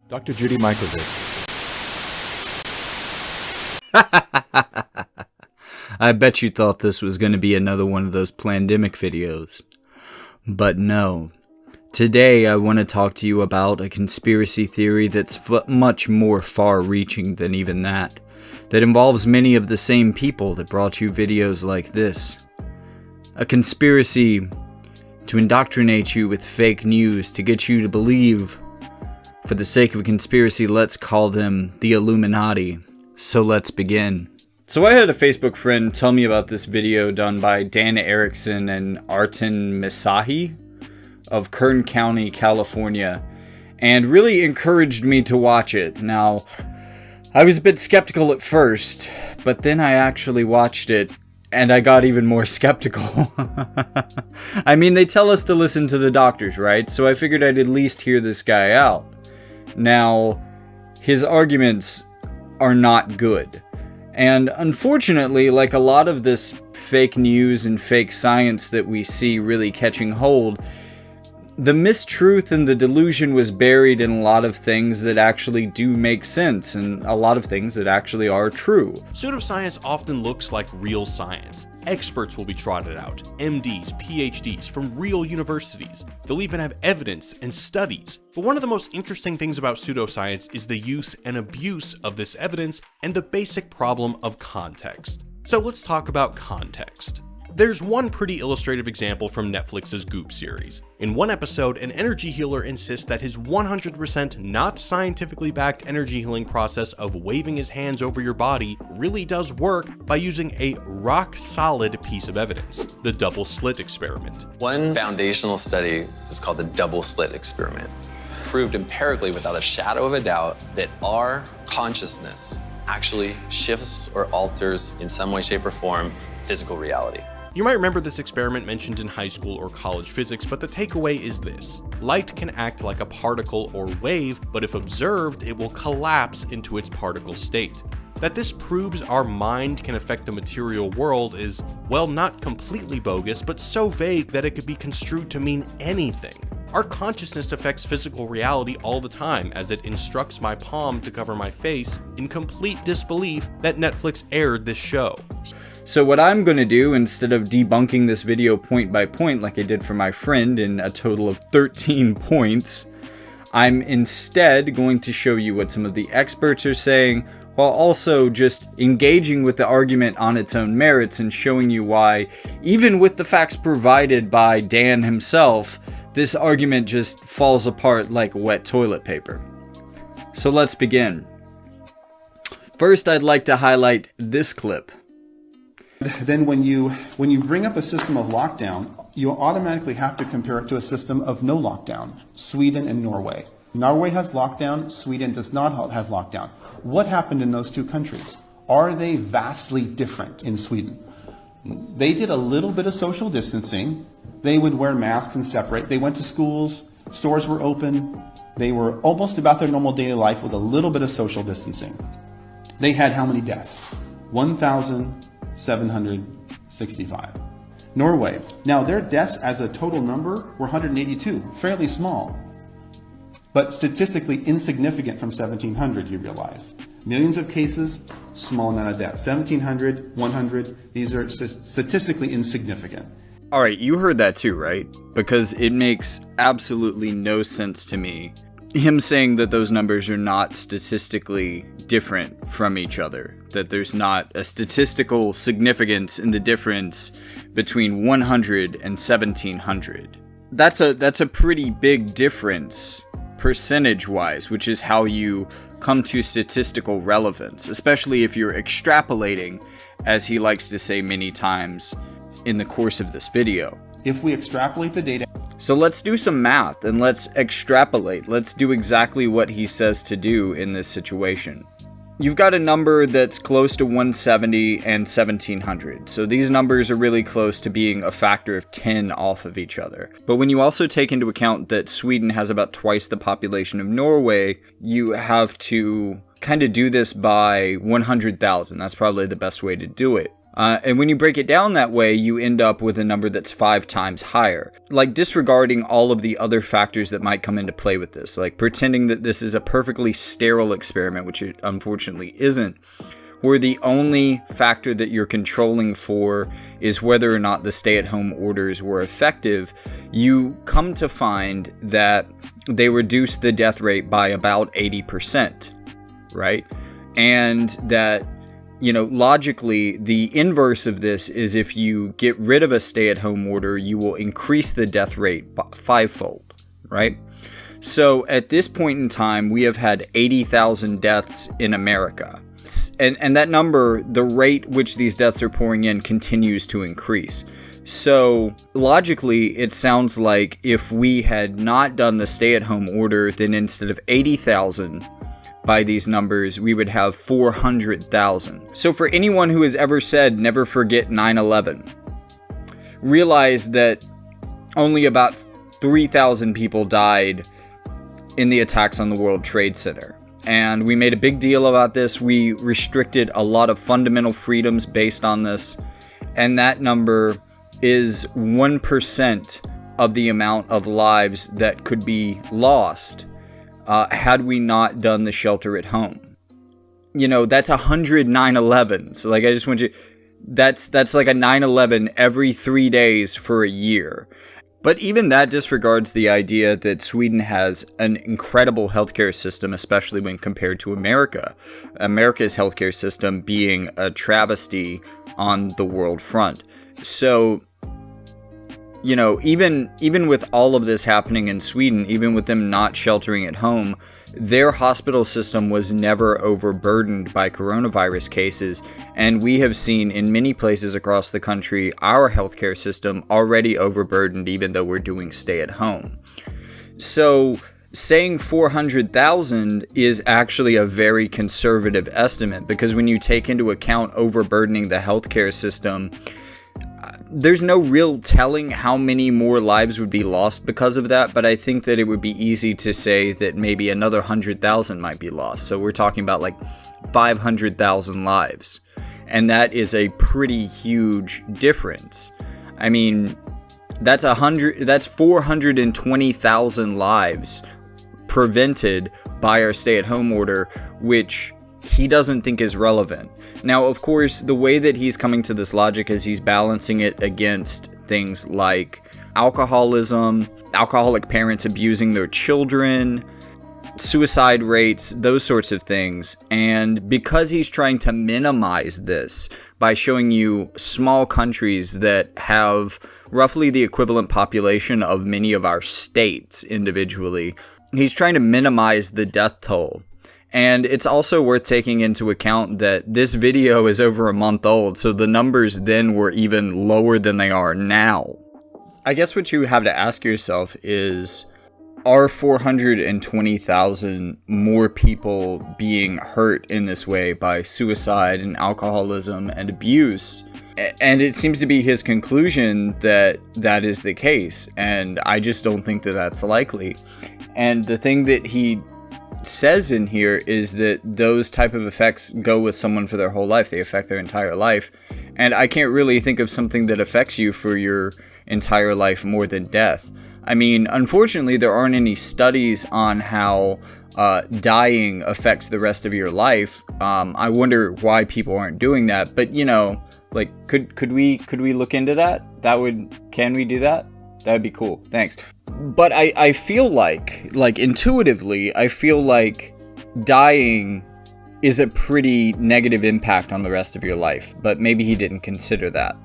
Dr. Judy Mikovits. I bet you thought this was going to be another one of those Plandemic videos. But no. Today I want to talk to you about a conspiracy theory that's much more far-reaching than even that. That involves many of the same people that brought you videos like this. A conspiracy to indoctrinate you with fake news, to get you to believe. For the sake of a conspiracy, let's call them the Illuminati. So let's begin. So I had a Facebook friend tell me about this video done by Dan Erickson and Arten Misahi of Kern County, California, and really encouraged me to watch it. Now, I was a bit skeptical at first, but then I actually watched it, and I got even more skeptical. I mean, they tell us to listen to the doctors, right? So I figured I'd at least hear this guy out. Now, his arguments are not good. And unfortunately, like a lot of this fake news and fake science that we see really catching hold, the mistruth and the delusion was buried in a lot of things that actually do make sense, and a lot of things that actually are true. Pseudoscience often looks like real science. Experts will be trotted out, MDs, PhDs from real universities. They'll even have evidence and studies. But one of the most interesting things about pseudoscience is the use and abuse of this evidence and the basic problem of context. So let's talk about context. There's one pretty illustrative example from Netflix's Goop series. In one episode, an energy healer insists that his 100% not scientifically backed energy healing process of waving his hands over your body really does work by using a rock-solid piece of evidence, the double slit experiment. One foundational study is called the double slit experiment. Proved empirically without a shadow of a doubt that our consciousness actually shifts or alters in some way, shape, or form physical reality. You might remember this experiment mentioned in high school or college physics, but the takeaway is this. Light can act like a particle or wave, but if observed, it will collapse into its particle state. That this proves our mind can affect the material world is, well, not completely bogus, but so vague that it could be construed to mean anything. Our consciousness affects physical reality all the time, as it instructs my palm to cover my face in complete disbelief that Netflix aired this show. So what I'm going to do, instead of debunking this video point by point like I did for my friend in a total of 13 points, I'm instead going to show you what some of the experts are saying, while also just engaging with the argument on its own merits and showing you why, even with the facts provided by Dan himself, this argument just falls apart like wet toilet paper. So let's begin. First, I'd like to highlight this clip. Then when you bring up a system of lockdown, you automatically have to compare it to a system of no lockdown, Sweden and Norway. Norway has lockdown, Sweden does not have lockdown. What happened in those two countries? Are they vastly different in Sweden? They did a little bit of social distancing. They would wear masks and separate. They went to schools, stores were open. They were almost about their normal daily life with a little bit of social distancing. They had how many deaths? 1,765. Norway. Now their deaths as a total number were 182, fairly small, but statistically insignificant from 1,700, you realize. Millions of cases, small amount of deaths. 1,700, 100, these are statistically insignificant. Alright, you heard that too, right? Because it makes absolutely no sense to me. Him saying that those numbers are not statistically different from each other. That there's not a statistical significance in the difference between 100 and 1,700. That's a pretty big difference percentage-wise, which is how you come to statistical relevance, especially if you're extrapolating, as he likes to say many times in the course of this video. If we extrapolate the data... So let's do some math and let's extrapolate. Let's do exactly what he says to do in this situation. You've got a number that's close to 170 and 1,700. So these numbers are really close to being a factor of 10 off of each other. But when you also take into account that Sweden has about twice the population of Norway, you have to kind of do this by 100,000. That's probably the best way to do it. And when you break it down that way, you end up with a number that's 5 times higher. Like, disregarding all of the other factors that might come into play with this, like pretending that this is a perfectly sterile experiment, which it unfortunately isn't, where the only factor that you're controlling for is whether or not the stay-at-home orders were effective, you come to find that they reduced the death rate by about 80%, right? And that, you know, logically, the inverse of this is if you get rid of a stay-at-home order, you will increase the death rate by 5-fold, right? So at this point in time, we have had 80,000 deaths in America. And that number, the rate which these deaths are pouring in, continues to increase. So logically, it sounds like if we had not done the stay-at-home order, then instead of 80,000 by these numbers, we would have 400,000. So for anyone who has ever said, never forget 9/11, realize that only about 3,000 people died in the attacks on the World Trade Center. And we made a big deal about this. We restricted a lot of fundamental freedoms based on this. And that number is 1% of the amount of lives that could be lost had we not done the shelter at home. You know, that's 100 9/11s. So like, I just want you, that's like a 9/11 every 3 days for a year. But even that disregards the idea that Sweden has an incredible healthcare system, especially when compared to America. America's healthcare system being a travesty on the world front. So, you know, even with all of this happening in Sweden, even with them not sheltering at home, their hospital system was never overburdened by coronavirus cases, and we have seen in many places across the country our healthcare system already overburdened, even though we're doing stay at home. So saying 400,000 is actually a very conservative estimate, because when you take into account overburdening the healthcare system, there's no real telling how many more lives would be lost because of that, but I think that it would be easy to say that maybe another 100,000 might be lost. So we're talking about like 500,000 lives. And that is a pretty huge difference. I mean, that's 420,000 lives prevented by our stay-at-home order, which he doesn't think is relevant. Now, of course, the way that he's coming to this logic is he's balancing it against things like alcoholism, alcoholic parents abusing their children, suicide rates, those sorts of things. And because he's trying to minimize this by showing you small countries that have roughly the equivalent population of many of our states individually, he's trying to minimize the death toll. And it's also worth taking into account that this video is over a month old, so the numbers then were even lower than they are now. I guess what you have to ask yourself is, are 420,000 more people being hurt in this way by suicide and alcoholism and abuse? And it seems to be his conclusion that that is the case, and I just don't think that that's likely. And the thing that he says in here is that those type of effects go with someone for their whole life. They affect their entire life. And I can't really think of something that affects you for your entire life more than death. I mean, unfortunately, there aren't any studies on how dying affects the rest of your life. I wonder why people aren't doing that. But, you know, like, could we look into that? Can we do that? That would be cool. Thanks. But I feel like intuitively, I feel like dying is a pretty negative impact on the rest of your life. But maybe he didn't consider that.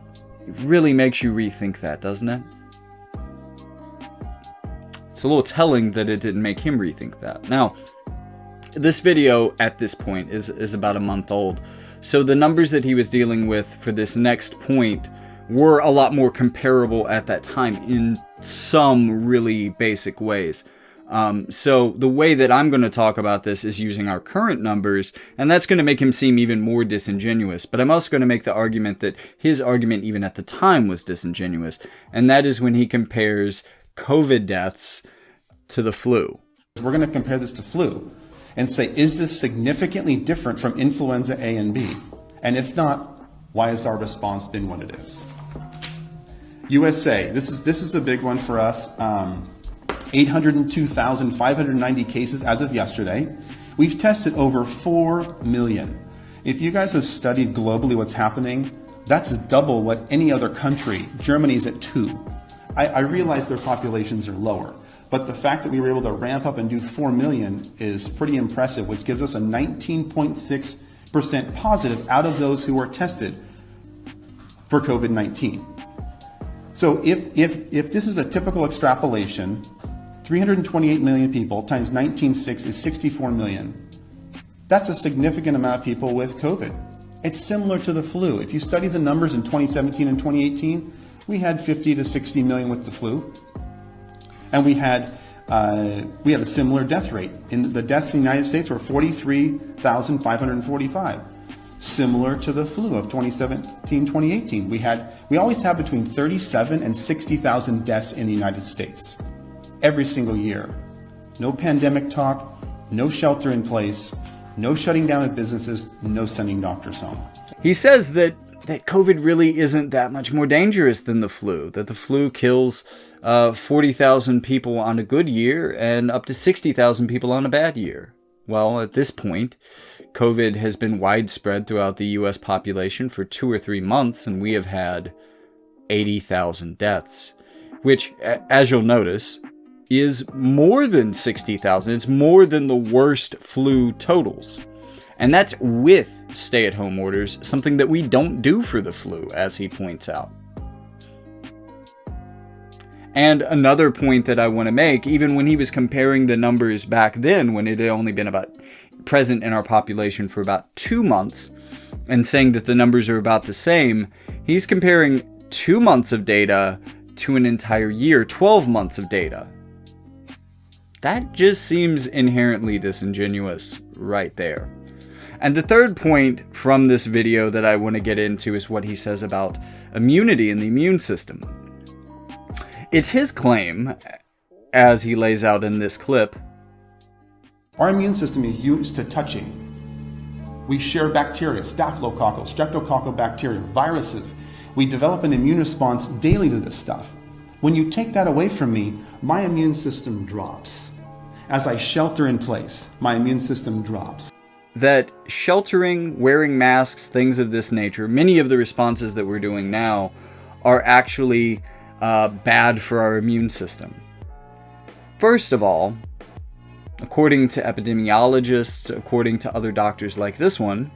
It really makes you rethink that, doesn't it? It's a little telling that it didn't make him rethink that. Now, this video at this point is about a month old. So the numbers that he was dealing with for this next point were a lot more comparable at that time in some really basic ways. So the way that I'm going to talk about this is using our current numbers, and that's going to make him seem even more disingenuous. But I'm also going to make the argument that his argument even at the time was disingenuous, and that is when he compares COVID deaths to the flu. We're going to compare this to flu and say, is this significantly different from influenza A and B? And if not, Why has our response been what it is? USA, this is a big one for us. 802,590 cases as of yesterday. We've tested over 4 million. If you guys have studied globally what's happening, that's double what any other country. Germany's at 2. I realize their populations are lower, but the fact that we were able to ramp up and do 4 million is pretty impressive, which gives us a 19.6% positive out of those who were tested for COVID-19. So if this is a typical extrapolation, 328 million people times 19.6 is 64 million. That's a significant amount of people with COVID. It's similar to the flu. If you study the numbers in 2017 and 2018, we had 50 to 60 million with the flu. And we had a similar death rate. The deaths in the United States were 43,545. Similar to the flu of 2017, 2018. We always have between 37 and 60,000 deaths in the United States every single year. No pandemic talk, no shelter in place, no shutting down of businesses, no sending doctors home. He says that COVID really isn't that much more dangerous than the flu, that the flu kills 40,000 people on a good year and up to 60,000 people on a bad year. Well, at this point, COVID has been widespread throughout the US population for 2 or 3 months, and we have had 80,000 deaths, which, as you'll notice, is more than 60,000. It's more than the worst flu totals. And that's with stay-at-home orders, something that we don't do for the flu, as he points out. And another point that I want to make, even when he was comparing the numbers back then, when it had only been present in our population for about 2 months, and saying that the numbers are about the same, he's comparing 2 months of data to an entire year, 12 months of data. That just seems inherently disingenuous right there. And the third point from this video that I want to get into is what he says about immunity and the immune system. It's his claim, as he lays out in this clip. Our immune system is used to touching. We share bacteria, staphylococcal, streptococcal bacteria, viruses. We develop an immune response daily to this stuff. When you take that away from me, my immune system drops. As I shelter in place, my immune system drops. That sheltering, wearing masks, things of this nature, many of the responses that we're doing now are actually bad for our immune system. First of all, according to epidemiologists, according to other doctors like this one,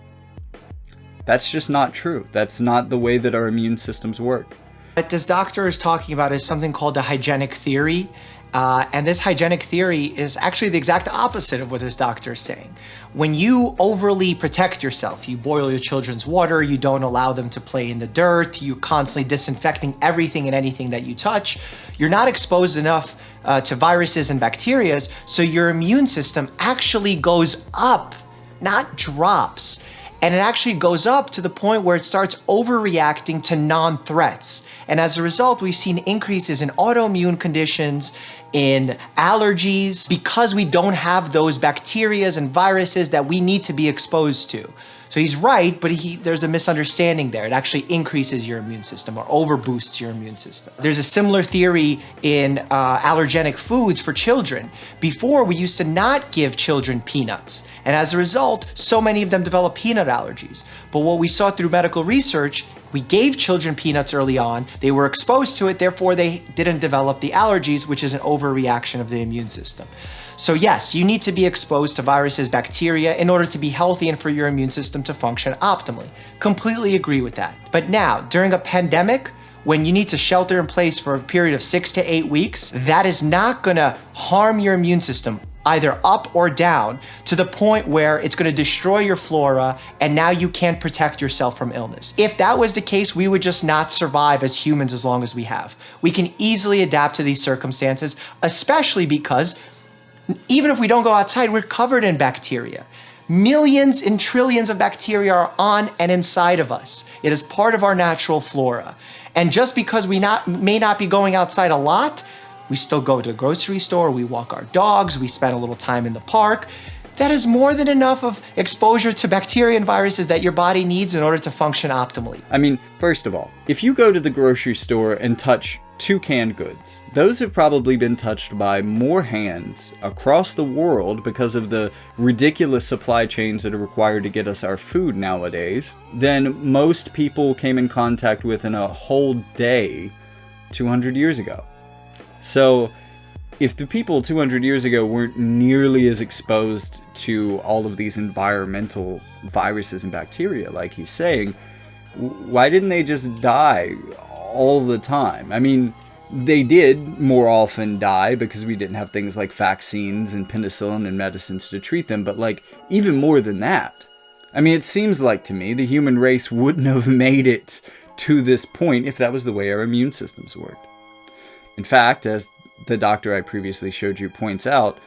that's just not true. That's not the way that our immune systems work. What this doctor is talking about is something called the hygienic theory. And this hygienic theory is actually the exact opposite of what this doctor is saying. When you overly protect yourself, you boil your children's water, you don't allow them to play in the dirt, you're constantly disinfecting everything and anything that you touch, you're not exposed enough to viruses and bacteria, so your immune system actually goes up, not drops. And it actually goes up to the point where it starts overreacting to non-threats. And as a result, we've seen increases in autoimmune conditions, in allergies, because we don't have those bacteria and viruses that we need to be exposed to. So he's right, but there's a misunderstanding there. It actually increases your immune system or overboosts your immune system. There's a similar theory in allergenic foods for children. Before, we used to not give children peanuts. And as a result, so many of them develop peanut allergies. But what we saw through medical research, we gave children peanuts early on, they were exposed to it, therefore they didn't develop the allergies, which is an overreaction of the immune system. So yes, you need to be exposed to viruses, bacteria in order to be healthy and for your immune system to function optimally. Completely agree with that. But now, during a pandemic, when you need to shelter in place for a period of 6 to 8 weeks, that is not gonna harm your immune system, either up or down, to the point where it's gonna destroy your flora and now you can't protect yourself from illness. If that was the case, we would just not survive as humans as long as we have. We can easily adapt to these circumstances, especially because even if we don't go outside, we're covered in bacteria. Millions and trillions of bacteria are on and inside of us. It is part of our natural flora. And just because we may not be going outside a lot, we still go to the grocery store, we walk our dogs, we spend a little time in the park. that is more than enough of exposure to bacteria and viruses that your body needs in order to function optimally. I mean, first of all, if you go to the grocery store and touch 2 canned goods, those have probably been touched by more hands across the world because of the ridiculous supply chains that are required to get us our food nowadays than most people came in contact with in a whole day 200 years ago. So, if the people 200 years ago weren't nearly as exposed to all of these environmental viruses and bacteria, like he's saying, why didn't they just die all the time? I mean, they did more often die because we didn't have things like vaccines and penicillin and medicines to treat them, but like, even more than that. I mean, it seems like to me the human race wouldn't have made it to this point if that was the way our immune systems worked. In fact, as the doctor I previously showed you points out,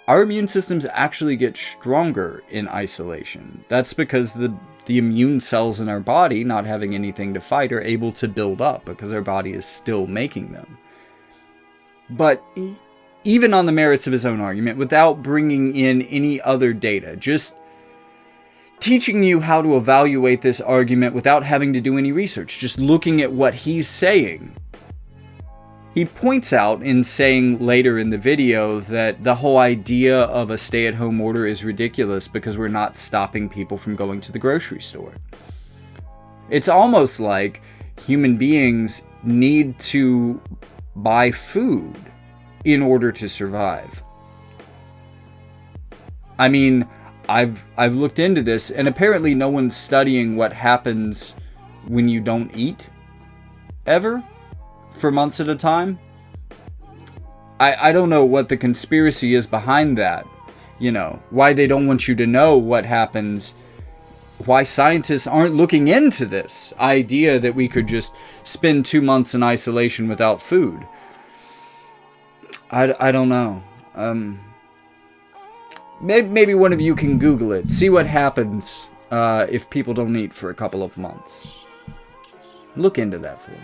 our immune systems actually get stronger in isolation. That's because the immune cells in our body, not having anything to fight, are able to build up because our body is still making them. But even on the merits of his own argument, without bringing in any other data, just teaching you how to evaluate this argument without having to do any research, just looking at what he's saying, he points out in saying later in the video that the whole idea of a stay-at-home order is ridiculous because we're not stopping people from going to the grocery store. It's almost like human beings need to buy food in order to survive. I mean, I've looked into this, and apparently no one's studying what happens when you don't eat ever for months at a time. I don't know what the conspiracy is behind that. You know, why they don't want you to know what happens. Why scientists aren't looking into this idea that we could just spend 2 months in isolation without food. I don't know. Maybe one of you can Google it. See what happens if people don't eat for a couple of months. Look into that for me.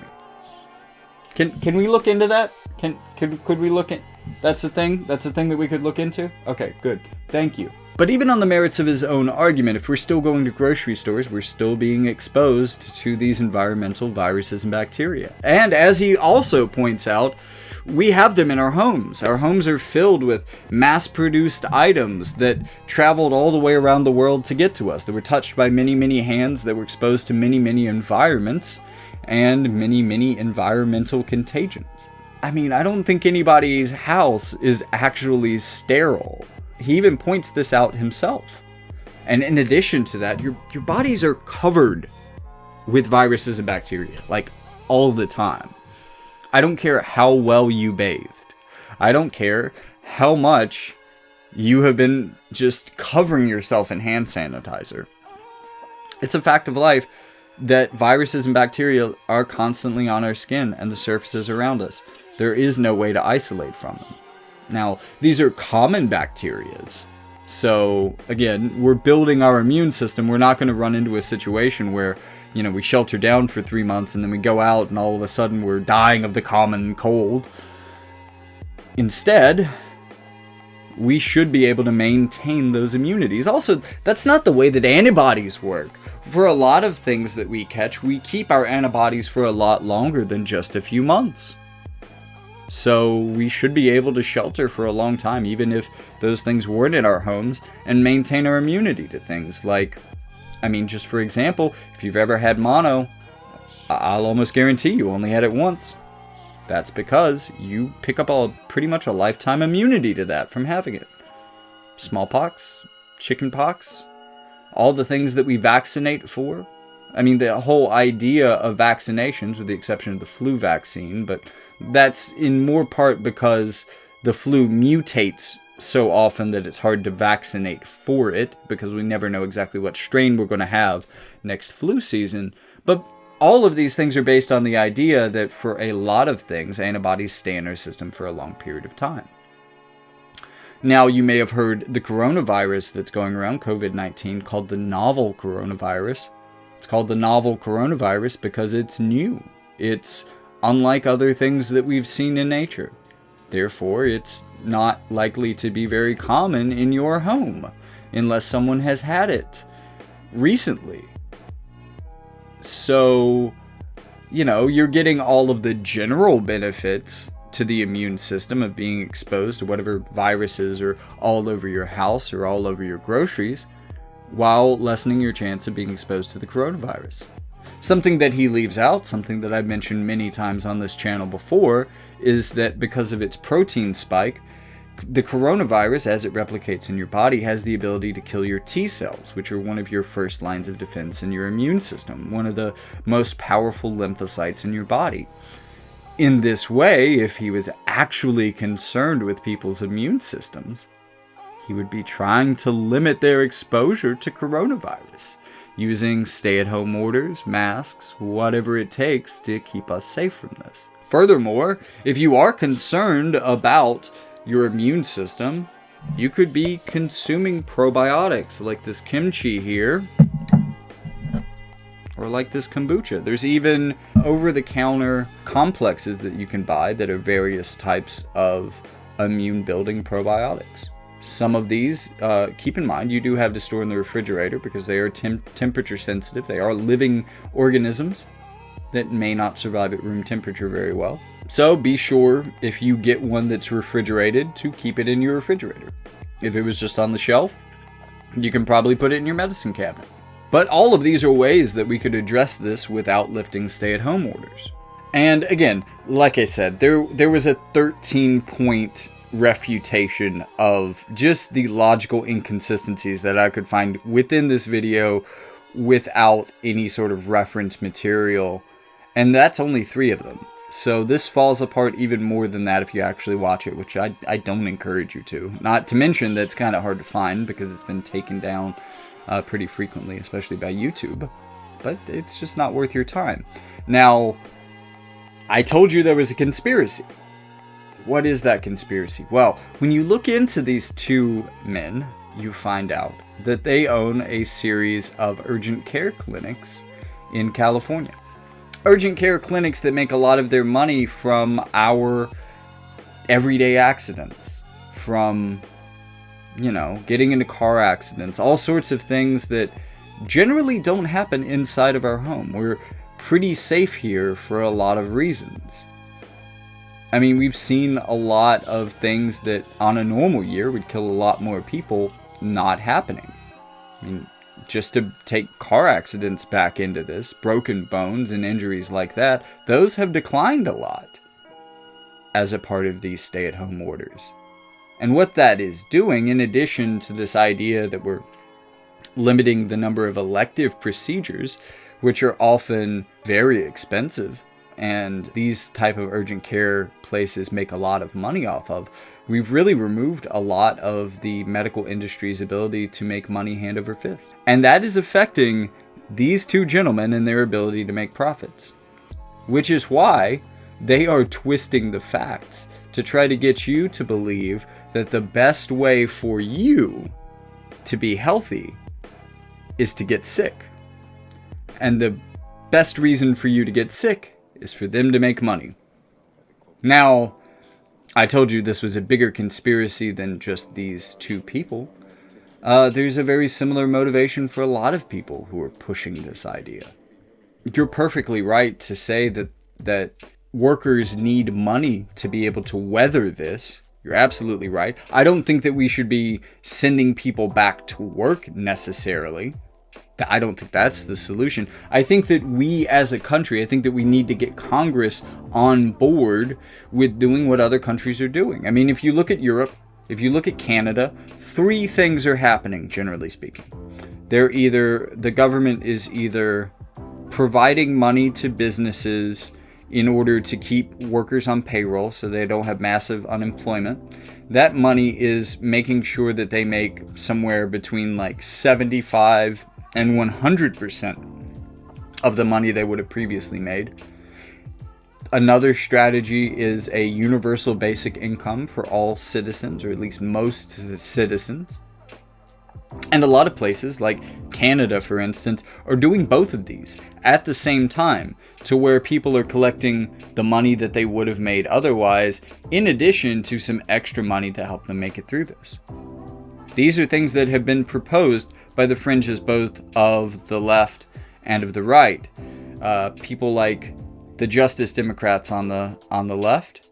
Can we look into that? Could we look in? That's the thing? That's the thing that we could look into? Okay, good. Thank you. But even on the merits of his own argument, if we're still going to grocery stores, we're still being exposed to these environmental viruses and bacteria. And as he also points out, we have them in our homes. Our homes are filled with mass-produced items that traveled all the way around the world to get to us, that were touched by many, many hands, that were exposed to many, many environments, and many, many environmental contagions. I mean, I don't think anybody's house is actually sterile. He even points this out himself. And in addition to that, your bodies are covered with viruses and bacteria, like all the time. I don't care how well you bathed. I don't care how much you have been just covering yourself in hand sanitizer. It's a fact of life that viruses and bacteria are constantly on our skin and the surfaces around us. There is no way to isolate from them. Now, these are common bacterias. So, again, we're building our immune system. We're not going to run into a situation where, you know, we shelter down for 3 months and then we go out and all of a sudden we're dying of the common cold. Instead, we should be able to maintain those immunities. Also, that's not the way that antibodies work. For a lot of things that we catch, we keep our antibodies for a lot longer than just a few months. So we should be able to shelter for a long time, even if those things weren't in our homes, and maintain our immunity to things like, I mean, just for example, if you've ever had mono, I'll almost guarantee you only had it once. That's because you pick up pretty much a lifetime immunity to that from having it. Smallpox, chickenpox, all the things that we vaccinate for. I mean, the whole idea of vaccinations, with the exception of the flu vaccine, but that's in more part because the flu mutates so often that it's hard to vaccinate for it, because we never know exactly what strain we're going to have next flu season. But all of these things are based on the idea that for a lot of things, antibodies stay in our system for a long period of time. Now, you may have heard the coronavirus that's going around, COVID-19, called the novel coronavirus. It's called the novel coronavirus because it's new. It's unlike other things that we've seen in nature. Therefore, it's not likely to be very common in your home. unless someone has had it recently. So, you know, you're getting all of the general benefits to the immune system of being exposed to whatever viruses are all over your house or all over your groceries, while lessening your chance of being exposed to the coronavirus. Something that he leaves out, something that I've mentioned many times on this channel before, is that because of its protein spike, the coronavirus, as it replicates in your body, has the ability to kill your T cells, which are one of your first lines of defense in your immune system, one of the most powerful lymphocytes in your body. In this way, if he was actually concerned with people's immune systems, he would be trying to limit their exposure to coronavirus, using stay-at-home orders, masks, whatever it takes to keep us safe from this. Furthermore, if you are concerned about your immune system, you could be consuming probiotics like this kimchi here, or like this kombucha. There's even over-the-counter complexes that you can buy that are various types of immune-building probiotics. Some of these, keep in mind, you do have to store in the refrigerator because they are temperature sensitive. They are living organisms that may not survive at room temperature very well. So be sure, if you get one that's refrigerated, to keep it in your refrigerator. If it was just on the shelf, you can probably put it in your medicine cabinet. But all of these are ways that we could address this without lifting stay-at-home orders. And again, like I said, there was a 13-point refutation of just the logical inconsistencies that I could find within this video without any sort of reference material. And that's only 3 of them. So this falls apart even more than that if you actually watch it, which I don't encourage you to. Not to mention that it's kind of hard to find because it's been taken down pretty frequently, especially by YouTube. But it's just not worth your time. Now, I told you there was a conspiracy. What is that conspiracy? Well, when you look into these 2 men, you find out that they own a series of urgent care clinics in California. Urgent care clinics that make a lot of their money from our everyday accidents, from, you know, getting into car accidents, all sorts of things that generally don't happen inside of our home. We're pretty safe here for a lot of reasons. I mean, we've seen a lot of things that on a normal year would kill a lot more people not happening. I mean, just to take car accidents back into this, broken bones and injuries like that, those have declined a lot as a part of these stay-at-home orders. And what that is doing, in addition to this idea that we're limiting the number of elective procedures, which are often very expensive, and these type of urgent care places make a lot of money off of, we've really removed a lot of the medical industry's ability to make money hand over fist. And that is affecting these 2 gentlemen and their ability to make profits. Which is why they are twisting the facts to try to get you to believe that the best way for you to be healthy is to get sick. And the best reason for you to get sick is for them to make money. Now, I told you this was a bigger conspiracy than just these 2 people. There's a very similar motivation for a lot of people who are pushing this idea. You're perfectly right to say that workers need money to be able to weather this. You're absolutely right. I don't think that we should be sending people back to work necessarily. I don't think that's the solution. I think that we as a country, I think that we need to get Congress on board with doing what other countries are doing. I mean, if you look at Europe, if you look at Canada, 3 things are happening, generally speaking. The government is either providing money to businesses in order to keep workers on payroll so they don't have massive unemployment. That money is making sure that they make somewhere between like 75 and 100% of the money they would have previously made. Another strategy is a universal basic income for all citizens, or at least most citizens. And a lot of places, like Canada, for instance, are doing both of these at the same time, to where people are collecting the money that they would have made otherwise, in addition to some extra money to help them make it through this. These are things that have been proposed by the fringes both of the left and of the right. People like the Justice Democrats on the left,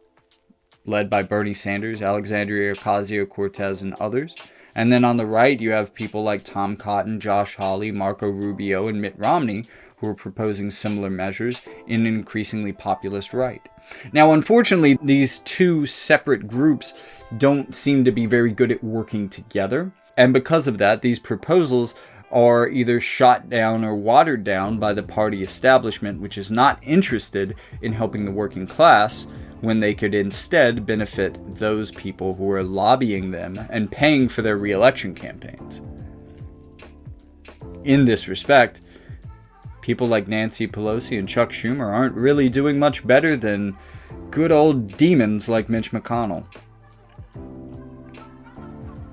led by Bernie Sanders, Alexandria Ocasio-Cortez, and others. And then on the right, you have people like Tom Cotton, Josh Hawley, Marco Rubio, and Mitt Romney, who are proposing similar measures in an increasingly populist right. Now, unfortunately, these two separate groups don't seem to be very good at working together. And because of that, these proposals are either shot down or watered down by the party establishment, which is not interested in helping the working class, when they could instead benefit those people who are lobbying them and paying for their re-election campaigns. In this respect, people like Nancy Pelosi and Chuck Schumer aren't really doing much better than good old demons like Mitch McConnell.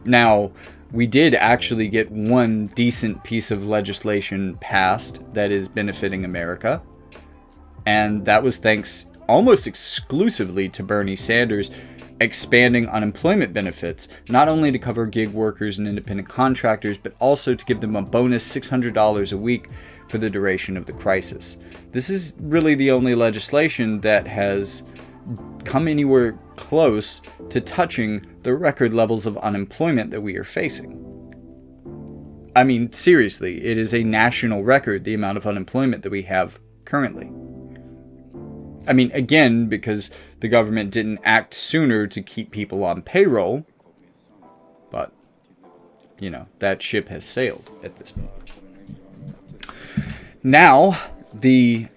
Now, we did actually get one decent piece of legislation passed that is benefiting America, and that was thanks almost exclusively to Bernie Sanders expanding unemployment benefits, not only to cover gig workers and independent contractors, but also to give them a bonus $600 a week for the duration of the crisis. This is really the only legislation that has come anywhere close to touching the record levels of unemployment that we are facing. I mean, seriously, it is a national record, the amount of unemployment that we have currently. I mean, again, because the government didn't act sooner to keep people on payroll, but, that ship has sailed at this point. Now, the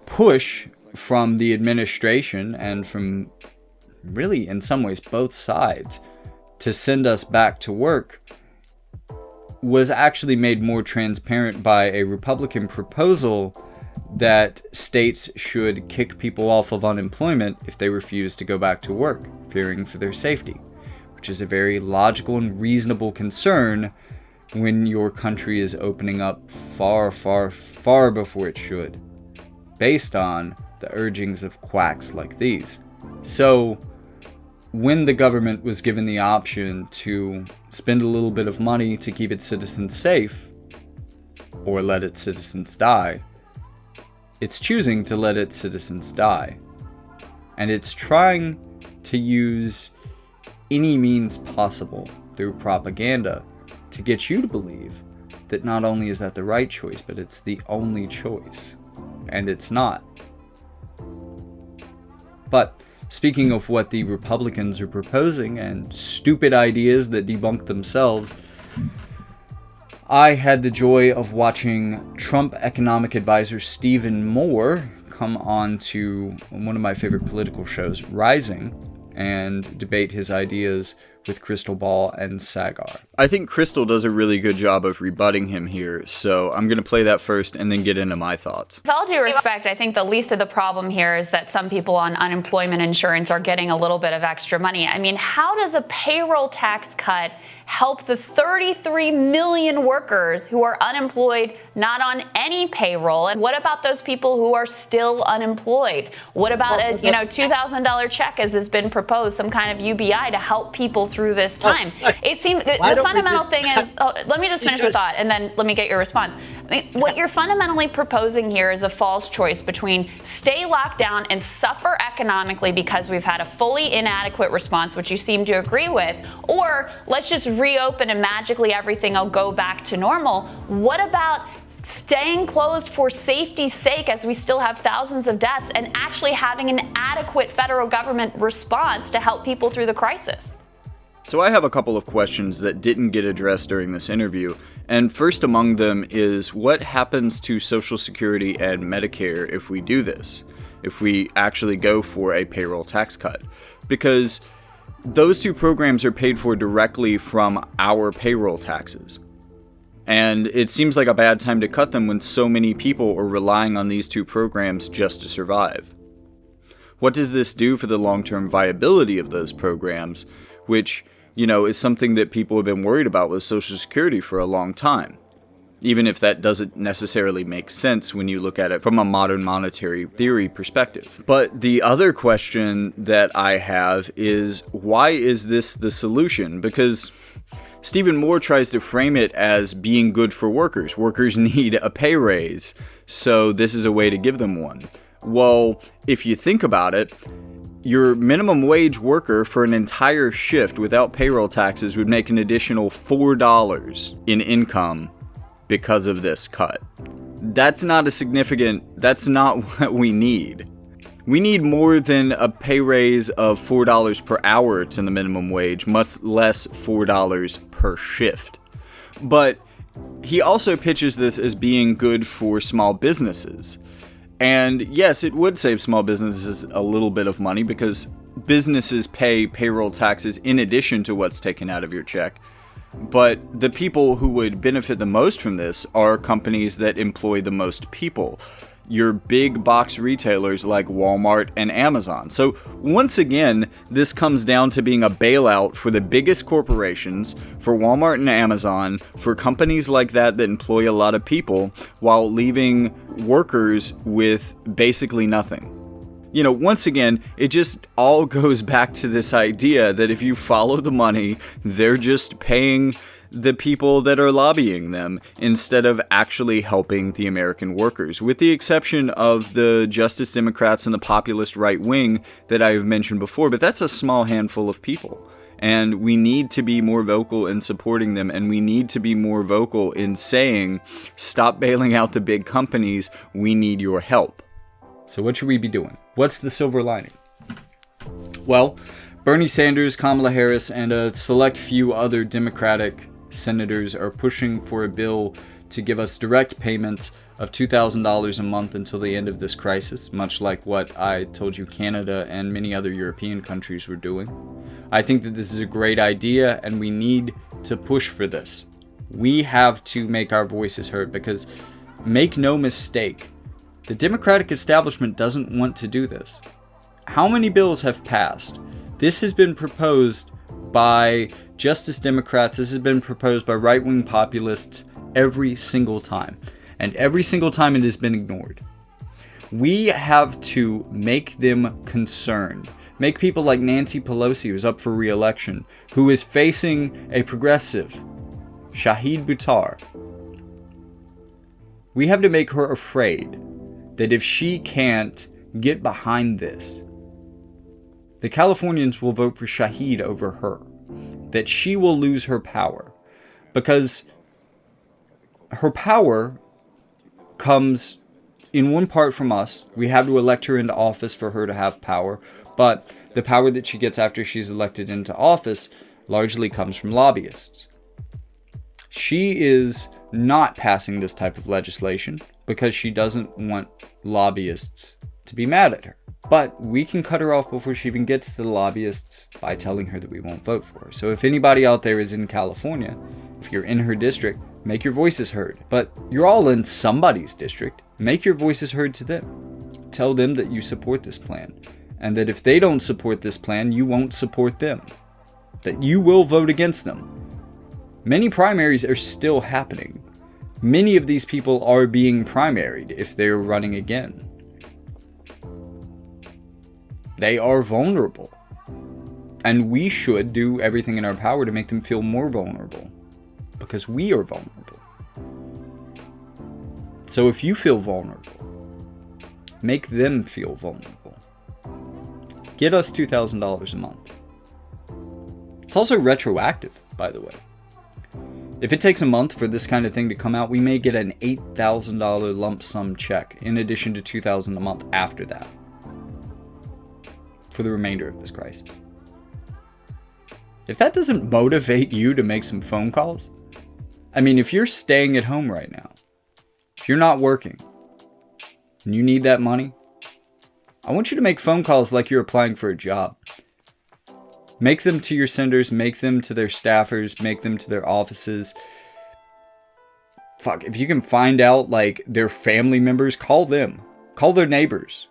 push from the administration and from really, in some ways, both sides to send us back to work was actually made more transparent by a Republican proposal that states should kick people off of unemployment if they refuse to go back to work, fearing for their safety, which is a very logical and reasonable concern when your country is opening up far, far, far before it should, based on the urgings of quacks like these. So, when the government was given the option to spend a little bit of money to keep its citizens safe, or let its citizens die, it's choosing to let its citizens die. And it's trying to use any means possible through propaganda to get you to believe that not only is that the right choice, but it's the only choice. And it's not. But speaking of what the Republicans are proposing and stupid ideas that debunk themselves, I had the joy of watching Trump economic advisor Stephen Moore come on to one of my favorite political shows, Rising, and debate his ideas with Crystal Ball and Sagar. I think Crystal does a really good job of rebutting him here, so I'm going to play that first and then get into my thoughts. With all due respect, I think the least of the problem here is that some people on unemployment insurance are getting a little bit of extra money. I mean, how does a payroll tax cut help the 33 million workers who are unemployed, not on any payroll? And what about those people who are still unemployed? What about a $2,000 check, as has been proposed, some kind of UBI to help people through this time? It seems the fundamental thing is, let me just finish the thought and then let me get your response. I mean, what you're fundamentally proposing here is a false choice between stay locked down and suffer economically because we've had a fully inadequate response, which you seem to agree with, or let's just reopen and magically everything will go back to normal. What about staying closed for safety's sake as we still have thousands of deaths and actually having an adequate federal government response to help people through the crisis? So I have a couple of questions that didn't get addressed during this interview, and first among them is what happens to Social Security and Medicare if we do this, if we actually go for a payroll tax cut? Because those two programs are paid for directly from our payroll taxes. And it seems like a bad time to cut them when so many people are relying on these two programs just to survive. What does this do for the long-term viability of those programs, which, is something that people have been worried about with Social Security for a long time, even if that doesn't necessarily make sense when you look at it from a modern monetary theory perspective. But the other question that I have is, why is this the solution? Because Stephen Moore tries to frame it as being good for workers. Workers need a pay raise, so this is a way to give them one. Well, if you think about it, your minimum wage worker for an entire shift without payroll taxes would make an additional $4 in income because of this cut. That's not what we need. We need more than a pay raise of $4 per hour to the minimum wage, much less $4 per shift. But he also pitches this as being good for small businesses. And yes, it would save small businesses a little bit of money because businesses pay payroll taxes in addition to what's taken out of your check. But the people who would benefit the most from this are companies that employ the most people. Your big box retailers like Walmart and Amazon. So once again, this comes down to being a bailout for the biggest corporations, for Walmart and Amazon, for companies like that employ a lot of people while leaving workers with basically nothing. You know, once again, it just all goes back to this idea that if you follow the money, they're just paying the people that are lobbying them instead of actually helping the American workers, with the exception of the Justice Democrats and the populist right wing that I have mentioned before. But that's a small handful of people, and we need to be more vocal in supporting them, and we need to be more vocal in saying, stop bailing out the big companies, we need your help. So what should we be doing? What's the silver lining? Well, Bernie Sanders, Kamala Harris, and a select few other Democratic senators are pushing for a bill to give us direct payments of $2,000 a month until the end of this crisis, much like what I told you Canada and many other European countries were doing. I think that this is a great idea, and we need to push for this. We have to make our voices heard, because make no mistake, the Democratic establishment doesn't want to do this. How many bills have passed? This has been proposed by Justice Democrats. This has been proposed by right-wing populists every single time. And every single time it has been ignored. We have to make them concerned. Make people like Nancy Pelosi, who's up for re-election, who is facing a progressive, Shahid Buttar. We have to make her afraid that if she can't get behind this, the Californians will vote for Shahid over her. That she will lose her power. Because her power comes in one part from us. We have to elect her into office for her to have power. But the power that she gets after she's elected into office largely comes from lobbyists. She is not passing this type of legislation because she doesn't want lobbyists to be mad at her. But we can cut her off before she even gets to the lobbyists by telling her that we won't vote for her. So if anybody out there is in California, if you're in her district, make your voices heard. But you're all in somebody's district. Make your voices heard to them. Tell them that you support this plan. And that if they don't support this plan, you won't support them. That you will vote against them. Many primaries are still happening. Many of these people are being primaried if they're running again. They are vulnerable. And we should do everything in our power to make them feel more vulnerable. Because we are vulnerable. So if you feel vulnerable, make them feel vulnerable. Get us $2,000 a month. It's also retroactive, by the way. If it takes a month for this kind of thing to come out, we may get an $8,000 lump sum check in addition to $2,000 a month after that. For the remainder of this crisis. If that doesn't motivate you to make some phone calls, I mean, if you're staying at home right now, if you're not working, and you need that money, I want you to make phone calls like you're applying for a job. Make them to your senators, make them to their staffers, make them to their offices. Fuck, if you can find out, like, their family members, call them. Call their neighbors.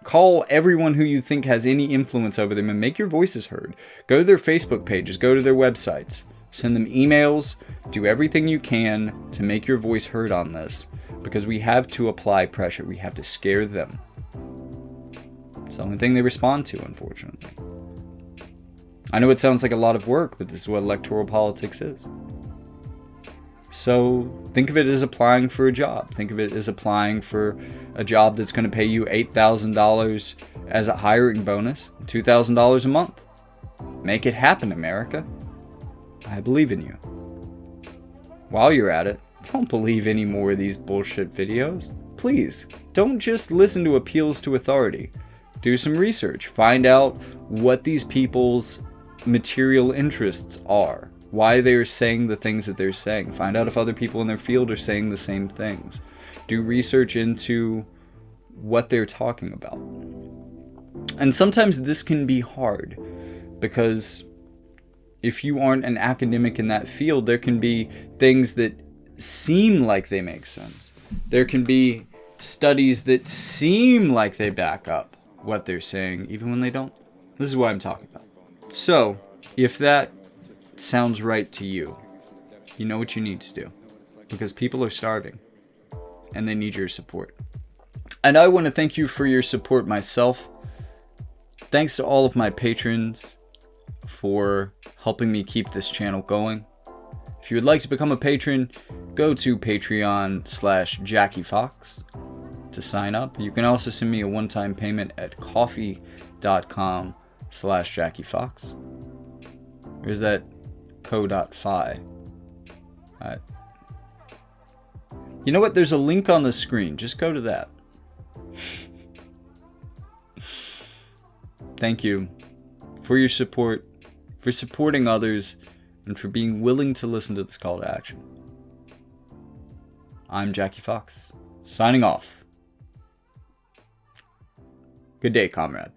Call everyone who you think has any influence over them and make your voices heard. Go to their Facebook pages, go to their websites, send them emails, do everything you can to make your voice heard on this, because we have to apply pressure. We have to scare them. It's the only thing they respond to, unfortunately. I know it sounds like a lot of work, but this is what electoral politics is. So think of it as applying for a job. Think of it as applying for a job that's going to pay you $8,000 as a hiring bonus, $2,000 a month. Make it happen, America. I believe in you. While you're at it, don't believe any more of these bullshit videos. Please, don't just listen to appeals to authority. Do some research. Find out what these people's material interests are. Why they're saying the things that they're saying. Find out if other people in their field are saying the same things. Do research into what they're talking about. And sometimes this can be hard, because if you aren't an academic in that field, there can be things that seem like they make sense. There can be studies that seem like they back up what they're saying, even when they don't. This is what I'm talking about. So, if that sounds right to you, you know what you need to do, because people are starving and they need your support. And I want to thank you for your support myself. Thanks to all of my patrons for helping me keep this channel going. If you would like to become a patron, go to patreon.com/JackieFox to sign up. You can also send me a one-time payment at coffee.com/JackieFox. Or is that co.fi? You know what? There's a link on the screen. Just go to that. Thank you for your support, for supporting others, and for being willing to listen to this call to action. I'm Jackie Fox, signing off. Good day, comrade.